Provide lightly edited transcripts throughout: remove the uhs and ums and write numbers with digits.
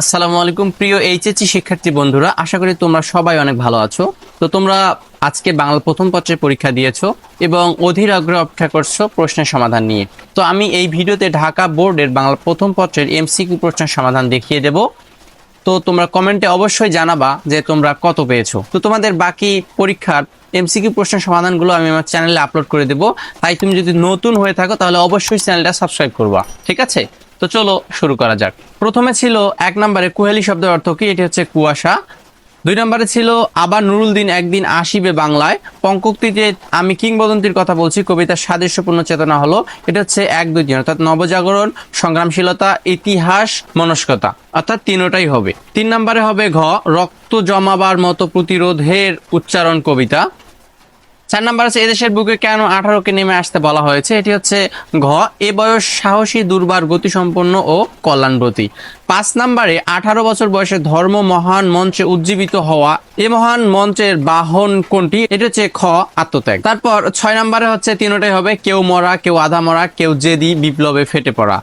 আসসালামু আলাইকুম প্রিয় এইচএসসি শিক্ষার্থী বন্ধুরা, আশা করি তোমরা সবাই অনেক ভালো আছো। তো তোমরা আজকে বাংলা প্রথম পত্রের পরীক্ষা দিয়েছো এবং অধীর আগ্রহে অপেক্ষা করছো প্রশ্নের সমাধান নিয়ে। তো আমি এই ভিডিওতে ঢাকা বোর্ডের বাংলা প্রথম পত্রের এমসিকিউ প্রশ্নের সমাধান দেখিয়ে দেব। তো তোমরা কমেন্টে অবশ্যই জানাবা যে তোমরা কত পেয়েছো। তো তোমাদের বাকি পরীক্ষার এমসিকিউ প্রশ্নের সমাধানগুলো আমি আমার চ্যানেলে আপলোড করে দেবো, তাই তুমি যদি নতুন হয়ে থাকো তাহলে অবশ্যই চ্যানেলটা সাবস্ক্রাইব করবা, ঠিক আছে? তো চলো শুরু করা যাক। প্রথমে ছিল 1 নম্বরে কুহেলি শব্দের অর্থ কি, এটি হচ্ছে কুয়াশা। 2 নম্বরে ছিল আবার নুরুল দিন একদিন আসিবে বাংলায়। পঙ্কক্তিতে আমি কিংবদন্তির কথা বলছি, কবিতার সাদৃশ্যপূর্ণ চেতনা হলো, এটা হচ্ছে 1, 2, 3 অর্থাৎ নবজাগরণ, সংগ্রামশীলতা, ইতিহাস, মনস্কতা অর্থাৎ তিনটাই হবে। 3 নম্বরে হবে ঘ রক্ত জমাবার মতো প্রতিরোধের উচ্চারণ কবিতা। 4 নাম্বার আছে এদেশের বুকে কেন 18কে নেমে আসতে বলা হয়েছে, এটি হচ্ছে ঘ এ বয়স সাহসী দুর্বার গতিসম্পন্ন ও কল্যাণব্রতী। 5 নাম্বারে 18 বছর বয়সে ধর্ম মহান মঞ্চে উজ্জীবিত হওয়া, এ মহান মঞ্চের বাহন কোনটি, এটি হচ্ছে খ আত্মত্যাগ। তারপর 6 নাম্বারে হচ্ছে তিনটাই হবে, কেউ মরা, কেউ আধা মরা, কেউ জেদি বিপ্লবে ফেটে পড়া।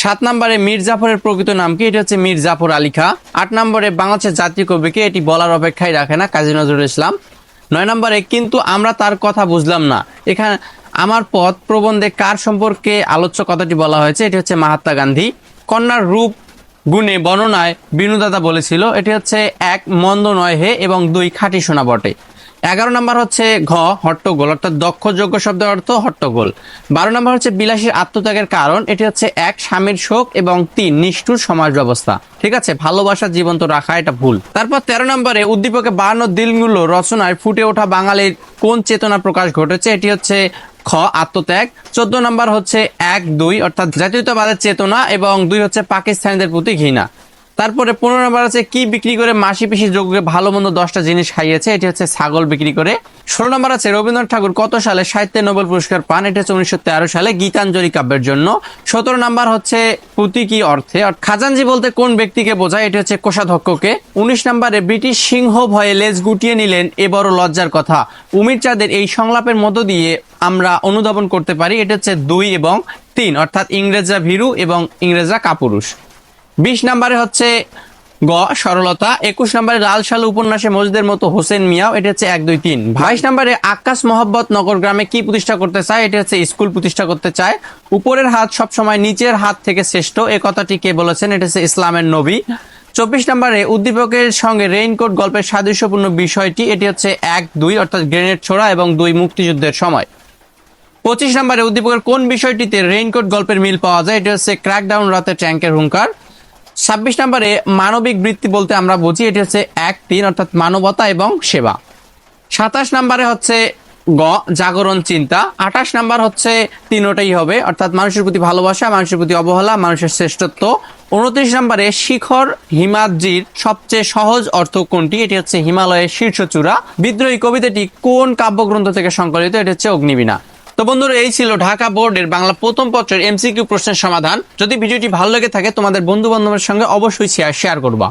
7 নম্বরে মীর জাফরের প্রকৃত নাম কি, এটি হচ্ছে মীর জাফর আলী খাঁ। 8 নম্বরে বাংলাদেশের জাতীয় কবি কে, এটি বলার অপেক্ষাই রাখে না, কাজী নজরুল ইসলাম। 9 নম্বরে কিন্তু আমরা তার কথা বুঝলাম না, এখানে আমার পথ প্রবন্ধে কার সম্পর্কে আলোচ্য কথাটি বলা হয়েছে, এটি হচ্ছে মহাত্মা গান্ধী। কন্যার রূপ গুণে বর্ণনায় বিনুদাদা বলেছিল, এটি হচ্ছে 1 মন্দ নয় হে এবং 2 খাঁটি সোনা বটে। 11 নম্বর হচ্ছে ঘ হট্টগোল অর্থাৎ দক্ষ যোগ্য শব্দের অর্থ হট্টগোল। 12 নম্বর হচ্ছে বিলাসীর আত্মত্যাগের কারণ, এটি হচ্ছে 1 স্বামীর শোক এবং 3 নিষ্ঠুর সমাজ ব্যবস্থা। ঠিক আছে, ভালোবাসা জীবন্ত রাখা এটা ভুল। তারপর 13 নম্বরে উদ্দীপকে 52 দিনগুলো রচনায় ফুটে ওঠা বাঙালির কোন চেতনা প্রকাশ ঘটেছে, এটি হচ্ছে খ আত্মত্যাগ। 14 নম্বর হচ্ছে 1, 2 অর্থাৎ জাতীয়তাবাদের চেতনা এবং 2 হচ্ছে পাকিস্তানিদের প্রতি ঘৃণা। তারপরে 15 নম্বর আছে কি বিক্রি করে মাসি পিসি যোগ্যকে ভালো মন্দ 10টা জিনিস খাইয়েছে, এটি হচ্ছে ছাগল বিক্রি করে। 16 নম্বর আছে রবীন্দ্রনাথ ঠাকুর কত সালে সাহিত্যে নোবেল পুরস্কার পান, এটি হচ্ছে 1913 সালে গীতাঞ্জলি কাব্যের জন্য। 17 নম্বর হচ্ছে প্রতীকী অর্থে খাজানজি বলতে কোন ব্যক্তিকে বোঝায়, এটি হচ্ছে কোষাধ্যক্ষকে। 19 নম্বরে ব্রিটিশ সিংহ ভয়ে লেজ গুটিয়ে নিলেন এ বড় লজ্জার কথা, উমির চাঁদের এই সংলাপের মধ্য দিয়ে আমরা অনুধাবন করতে পারি, এটা হচ্ছে 2 এবং 3 অর্থাৎ ইংরেজরা ভীরু এবং ইংরেজরা কাপুরুষ। 20 নম্বরে হচ্ছে গ সরলতা। 21 নম্বরে লাল সালু উপন্যাসে মসজিদের মতো হোসেন মিয়াও, এটা হচ্ছে 1, 2, 3। 22 নম্বরে আকাশ মোহাম্মদ নগর গ্রামে কি প্রতিষ্ঠা করতে চায়, এটা হচ্ছে স্কুল প্রতিষ্ঠা করতে চায়। উপরের হাত সবসময় নিচের হাত থেকে শ্রেষ্ঠ, এ কথাটি কে বলেছেন, এটা হচ্ছে ইসলামের নবী। 24 নম্বরে উদ্দীপকের সঙ্গে রেইনকোট গল্পের সাদৃশ্যপূর্ণ বিষয়টি, এটি হচ্ছে 1, 2 অর্থাৎ গ্রেনেড ছোড়া এবং 2 মুক্তিযুদ্ধের সময়। 25 নম্বরে উদ্দীপকের কোন বিষয়টিতে রেইনকোট গল্পের মিল পাওয়া যায়, এটা হচ্ছে ক্র্যাকডাউন রাতে ট্যাঙ্কের হুঙ্কার। 26 নম্বরে মানবিক বৃত্তি বলতে আমরা বুঝি, এটি হচ্ছে 1, 3 অর্থাৎ মানবতা এবং সেবা। 27 নম্বরে হচ্ছে গ জাগরণ চিন্তা। 28 নাম্বার হচ্ছে তিনটাই হবে অর্থাৎ মানুষের প্রতি ভালোবাসা, মানুষের প্রতি অবহেলা, মানুষের শ্রেষ্ঠত্ব। 29 নম্বরে শিখর হিমাদ্রির সবচেয়ে সহজ অর্থ কোনটি, এটি হচ্ছে হিমালয়ের শীর্ষচূড়া। বিদ্রোহী কবিতাটি কোন কাব্যগ্রন্থ থেকে সংকলিত, এটি হচ্ছে অগ্নিবীণা। তো বন্ধুরা, এই ছিল ঢাকা বোর্ডের বাংলা প্রথম পত্রের এমসিকিউ প্রশ্নের সমাধান। যদি ভিডিওটি ভালো লেগে থাকে তোমাদের বন্ধু বান্ধবের সঙ্গে অবশ্যই শেয়ার করবা।